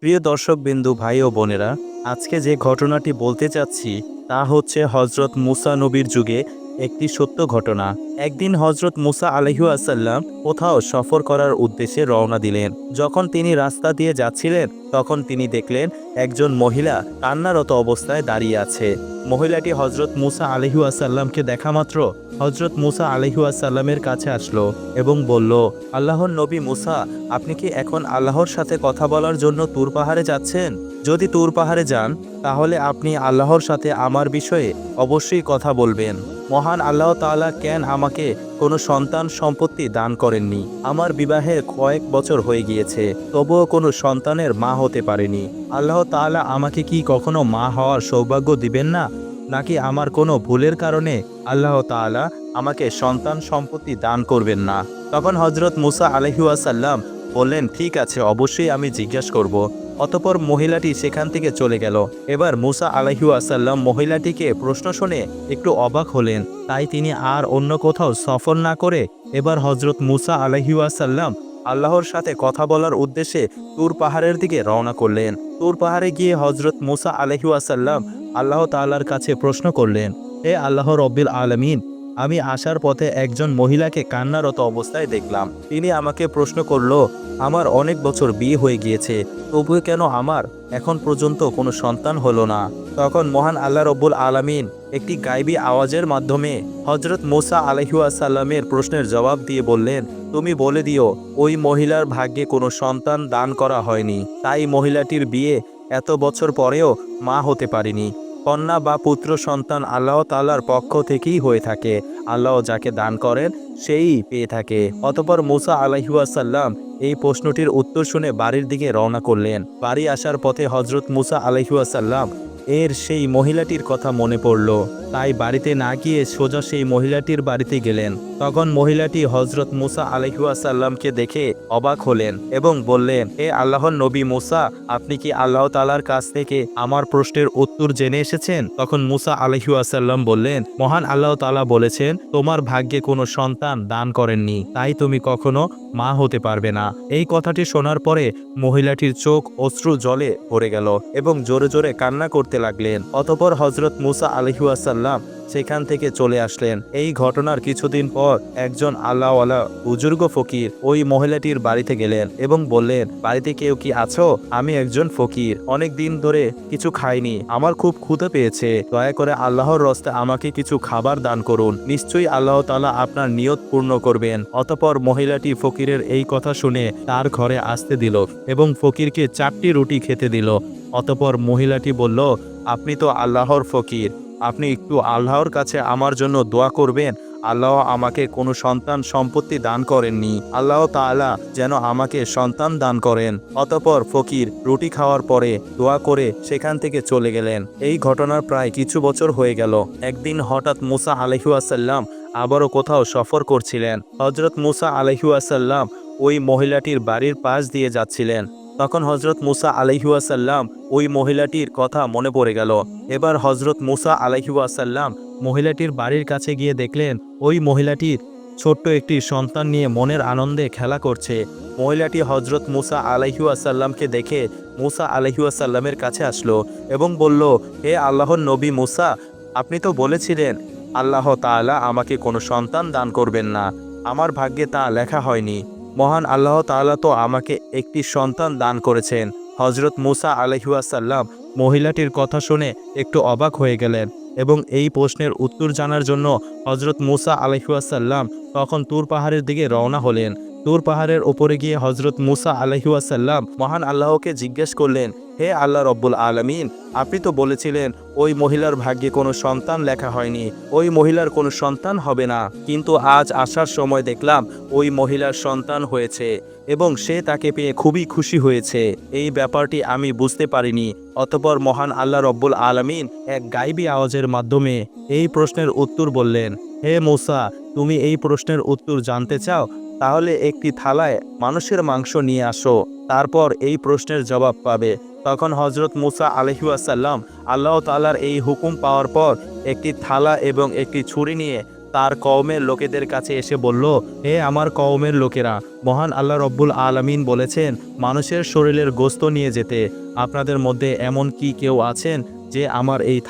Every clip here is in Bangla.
প্রিয় দর্শকবিন্দু, ভাই ও বোনেরা, আজকে যে ঘটনাটি বলতে চাচ্ছি তা হচ্ছে হজরত মুসা নবীর যুগে একটি সত্য ঘটনা। একদিন হজরত মুসা আলাইহিসসালাম কোথাও সফর করার উদ্দেশ্যে রওনা দিলেন। যখন তিনি রাস্তা দিয়ে যাচ্ছিলেন তখন তিনি দেখলেন একজন মহিলা কান্নারত অবস্থায় দাঁড়িয়ে আছে। মহিলাটি হজরত মুসা আলাইহিসসালামকে দেখা মাত্র হজরত মুসা আলাইহিসসালামের কাছে আসলো এবং বলল, আল্লাহর নবী মুসা, আপনি কি এখন আল্লাহর সাথে কথা বলার জন্য তুর পাহাড়ে যাচ্ছেন? যদি তুর পাহাড়ে যান তাহলে আপনি আল্লাহর সাথে আমার বিষয়ে অবশ্যই কথা বলবেন। মহান আল্লাহ তাআলা কেন আমাকে কোনো সন্তান সম্পত্তি দান করেননি? আমার বিবাহের কয়েক বছর হয়ে গিয়েছে, তবুও কোনো সন্তানের মা হতে পারেনি। আল্লাহ তাআলা আমাকে কি কখনো মা হওয়ার সৌভাগ্য দিবেন না? নাকি আমার কোনো ভুলের কারণে আল্লাহ তাআলা আমাকে সন্তান সম্পত্তি দান করবেন না? তখন হজরত মুসা আলাইহিসসালাম বললেন, ঠিক আছে, অবশ্যই আমি জিজ্ঞাসা করব। অতপর মহিলাটি সেখান থেকে চলে গেল। এবার মুসা আলাইহিসসালাম মহিলাটিকে প্রশ্ন শুনে একটু অবাক হলেন। তাই তিনি আর অন্য কোথাও সফর না করে এবার হজরত মুসা আলাইহিসসালাম আল্লাহর সাথে কথা বলার উদ্দেশ্যে তুর পাহাড়ের দিকে রওনা করলেন। তুর পাহাড়ে গিয়ে হজরত মুসা আলাইহিসসালাম আল্লাহ তাআলার কাছে প্রশ্ন করলেন, হে আল্লাহ রব্বিল আলামিন, আমি আসার পথে একজন মহিলাকে কান্নারত অবস্থায় দেখলাম। তিনি আমাকে প্রশ্ন করল, আমার অনেক বছর বিয়ে হয়ে গিয়েছে, তবুও কেন আমার এখন পর্যন্ত কোনো সন্তান হলো না? তখন মহান আল্লাহ রব্বুল আলামিন একটি গায়বী আওয়াজের মাধ্যমে হজরত মুসা আলাইহিসসালামের প্রশ্নের জবাব দিয়ে বললেন, তুমি বলে দিও ওই মহিলার ভাগ্যে কোনো সন্তান দান করা হয়নি, তাই মহিলাটির বিয়ে এত বছর পরেও মা হতে পারেনি। কন্যা বা পুত্র সন্তান আল্লাহ তাআলার পক্ষ থেকেই হয়ে থাকে। আল্লাহ যাকে দান করেন সেই পেয়ে থাকে। অতঃপর মুসা আলাইহিসসালাম এই প্রশ্নটির উত্তর শুনে বাড়ির দিকে রওনা করলেন। বাড়ি আসার পথে হজরত মুসা আলাইহিসসালাম এর সেই মহিলাটির কথা মনে পড়ল। তাই বাড়িতে না গিয়ে সোজা সেই মহিলাটির বাড়িতে গেলেন। তখন মহিলাটি হজরত মুসা আলাইহিসসালামকে দেখে অবাক হলেন এবং বললেন, হে আল্লাহর নবী মুসা, আপনি কি আল্লাহ তাআলার কাছ থেকে আমার প্রশ্নের উত্তর জেনে এসেছেন? তখন মুসা আলাইহিসসালাম বললেন, মহান আল্লাহ তাআলা বলেছেন, তোমার ভাগ্যে কোনো সন্তান দান করেননি, তাই তুমি কখনো মা হতে পারবে না। এই কথাটি শোনার পরে মহিলাটির চোখ অশ্রু জলে ভরে গেল এবং জোরে জোরে কান্না করতে লাগলেন। অতঃপর হজরত মুসা আলাইহিসসালাম সেখান থেকে চলে আসলেন। এই ঘটনার কিছুদিন পর একজন আল্লাহওয়ালা বুজুর্গ ফকির ওই মহিলাটির বাড়িতে গেলেন এবং বললেন, বাড়িতে কেউ কি আছো? আমি একজন ফকির, অনেক দিন ধরে কিছু খাইনি, আমার খুব ক্ষুধা পেয়েছে, দয়া করে আল্লাহর রাস্তে আমাকে কিছু খাবার দান করুন, নিশ্চয়ই আল্লাহ তাআলা আপনার নিয়ত পূর্ণ করবেন। অতঃপর মহিলাটি ফকিরের এই কথা শুনে তার ঘরে আসতে দিল এবং ফকিরকে 4টি রুটি খেতে দিল। অতঃপর মহিলাটি বলল, আপনি তো আল্লাহর ফকির, আপনি একটু আল্লাহর কাছে আমার জন্য দোয়া করবেন। আল্লাহ আমাকে কোনো সন্তান সম্পত্তি দান করেননি, আল্লাহ তাআলা যেন আমাকে সন্তান দান করেন। অতঃপর ফকির রুটি খাওয়ার পরে দোয়া করে সেখান থেকে চলে গেলেন। এই ঘটনার প্রায় কিছু বছর হয়ে গেল। একদিন হঠাৎ মুসা আলাইহিসসালাম আবারও কোথাও সফর করছিলেন। হজরত মুসা আলাইহিসসালাম ওই মহিলাটির বাড়ির পাশ দিয়ে যাচ্ছিলেন। তখন হজরত মুসা আলাইহিসসালাম ওই মহিলাটির কথা মনে পড়ে গেল। এবার হজরত মুসা আলাইহিসসালাম মহিলাটির বাড়ির কাছে গিয়ে দেখলেন ওই মহিলাটির ছোট্ট একটি সন্তান নিয়ে মনের আনন্দে খেলা করছে। মহিলাটি হজরত মুসা আলাইহিসসালামকে দেখে মুসা আলাইহিসসালামের কাছে আসলো এবং বলল, হে আল্লাহর নবী মুসা, আপনি তো বলেছিলেন আল্লাহ তাআলা আমাকে কোনো সন্তান দান করবেন না, আমার ভাগ্যে তা লেখা হয়নি। মহান আল্লাহ তাআলা তো আমাকে একটি সন্তান দান করেছেন। হজরত মুসা আলাইহিসসালাম মহিলাটির কথা শুনে একটু অবাক হয়ে গেলেন এবং এই প্রশ্নের উত্তর জানার জন্য হজরত মুসা আলাইহিসসালাম তখন তুর পাহাড়ের দিকে রওনা হলেন। তুর পাহাড়ের ওপরে গিয়ে হজরত মুসা আলাইহিসসালাম মহান আল্লাহকে জিজ্ঞেস করলেন, হে আল্লাহ রব্বুল আলামিন, আপনি তো বলেছিলেন ওই মহিলার ভাগ্যে কোনো সন্তান লেখা হয়নি, ওই মহিলার কোনো সন্তান হবে না, কিন্তু আজ আসার সময় দেখলাম ওই মহিলার সন্তান হয়েছে এবং সে তাকে পেয়ে খুবই খুশি হয়েছে। এই ব্যাপারটি আমি বুঝতে পারিনি। অতঃপর মহান আল্লাহ রব্বুল আলামিন এক গায়বী আওয়াজের মাধ্যমে এই প্রশ্নের উত্তর বললেন, হে মুসা, তুমি এই প্রশ্নের উত্তর জানতে চাও? তাহলে একটি থালায় মানুষের মাংস নিয়ে আসো, তারপর এই প্রশ্নের জবাব পাবে। তখন হজরত মুসা আলাইহিসসালাম আল্লাহ তাআলার এই হুকুম পাওয়ার পর একটি থালা এবং একটি ছুরি নিয়ে তার কওমের লোকেদের কাছে এসে বলল, হে আমার কওমের লোকেরা, মহান আল্লাহ রব্বুল আলামিন বলেছেন মানুষের শরীরের গোশত নিয়ে যেতে। আপনাদের মধ্যে এমন কি কেউ আছেন যে আমার এই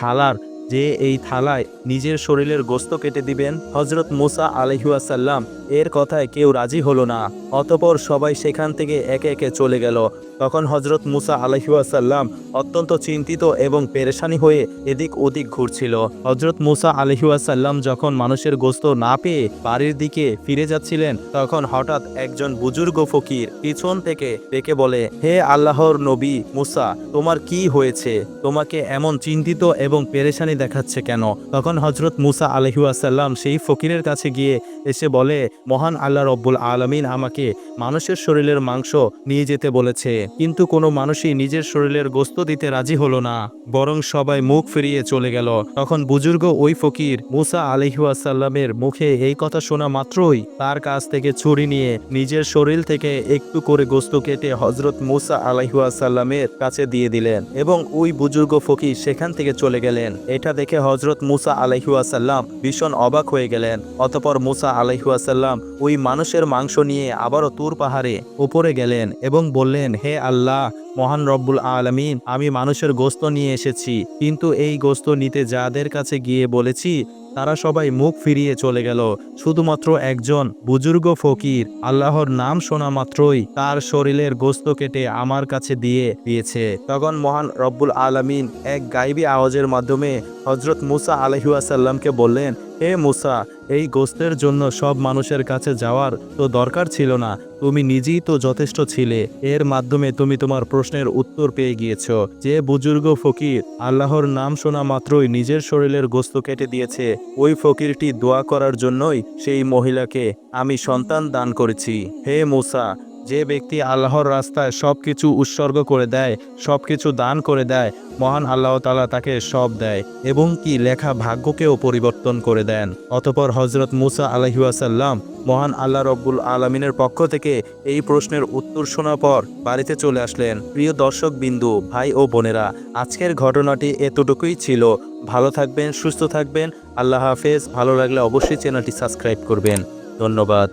থালায় নিজের শরীরের গোশত কেটে দিবেন? হযরত মুসা আলাইহিসসালাম এর কথায় কেউ রাজি হলো না। অতঃপর সবাই সেখান থেকে একে একে চলে গেল। তখন হযরত মুসা আলাইহিসসালাম অত্যন্ত চিন্তিত এবং পেরেশানি হয়ে এদিক ওদিক ঘুরছিল। হযরত মুসা আলাইহিসসালাম যখন মানুষের গোশত না পেয়ে বাড়ির দিকে ফিরে যাচ্ছিলেন, তখন হঠাৎ একজন বুজুর্গ ফকির পিছন থেকে ডেকে বলে, হে আল্লাহর নবী মুসা, তোমার কি হয়েছে? তোমাকে এমন চিন্তিত এবং পেরেশানি দেখাচ্ছে কেন? তখন হযরত মুসা আলাইহিসসালাম সেই ফকিরের কাছে গিয়ে এসে বলে, মহান আল্লাহ রব্বুল আলামিন আমাকে মানুষের শরীরের মাংস নিয়ে যেতে বলেছে, কিন্তু কোনো মানুষই নিজের শরীরের গোশত দিতে রাজি হলো না, বরং সবাই মুখ ফিরিয়ে চলে গেল। তখন বুজুর্গ ওই ফকির মুসা আলাইহিসসালামের মুখে এই কথা শোনা মাত্রই তার কাছ থেকে ছুরি নিয়ে নিজের শরীর থেকে একটু করে গোশত কেটে হযরত মুসা আলাইহিসসালামের কাছে দিয়ে দিলেন এবং ওই বুজুর্গ ফকির সেখান থেকে চলে গেলেন। এটা দেখে হযরত মুসা আলাইহিসসালাম ভীষণ অবাক হয়ে গেলেন। অতঃপর মুসা আলাইহিসসালাম ওই মানুষের মাংস নিয়ে আবারও তুর পাহাড়ে উপরে গেলেন এবং বললেন, হে আল্লাহ মহান রব্বুল আলামিন, আমি মানুষের গোশত নিয়ে এসেছি, কিন্তু এই গোশত নিতে যাদের কাছে গিয়ে বলেছি তারা সবাই মুখ ফিরিয়ে চলে গেল। শুধুমাত্র একজন বুজুর্গ ফকির আল্লাহর নাম শোনা মাত্রই তার শরীরের গোশত কেটে আমার কাছে দিয়ে দিয়েছে। তখন মহান রব্বুল আলামিন এক গায়বী আওয়াজের মাধ্যমে হযরত মুসা আলাইহিসসালামকে বললেন, হে মুসা, এই গোশতের জন্য সব মানুষের কাছে যাওয়ার তো দরকার ছিল না, তুমি নিজেই তো যথেষ্ট ছিলে। এর মাধ্যমে তুমি তোমার প্রশ্নের উত্তর পেয়ে গিয়েছ। যে বুজুর্গ ফকির আল্লাহর নাম শোনা মাত্রই নিজের শরীরের গোশত কেটে দিয়েছে, ওই ফকিরটি দোয়া করার জন্যই সেই মহিলাকে আমি সন্তান দান করেছি। হে মুসা, যে ব্যক্তি আল্লাহর রাস্তায় সবকিছু উৎসর্গ করে দেয়, সবকিছু দান করে দেয়, মহান আল্লাহ তাআলা তাকে সব দেয় এবং কি লেখা ভাগ্যকেও পরিবর্তন করে দেন। অতঃপর হযরত মুসা আলাইহিসসালাম মহান আল্লাহ রব্বুল আলামিনের পক্ষ থেকে এই প্রশ্নের উত্তর শোনার পর বাড়িতে চলে আসলেন। প্রিয় দর্শক বিন্দু, ভাই ও বোনেরা, আজকের ঘটনাটি এতটুকুই ছিল। ভালো থাকবেন, সুস্থ থাকবেন। আল্লাহ হাফেজ। ভালো লাগলে অবশ্যই চ্যানেলটি সাবস্ক্রাইব করবেন। ধন্যবাদ।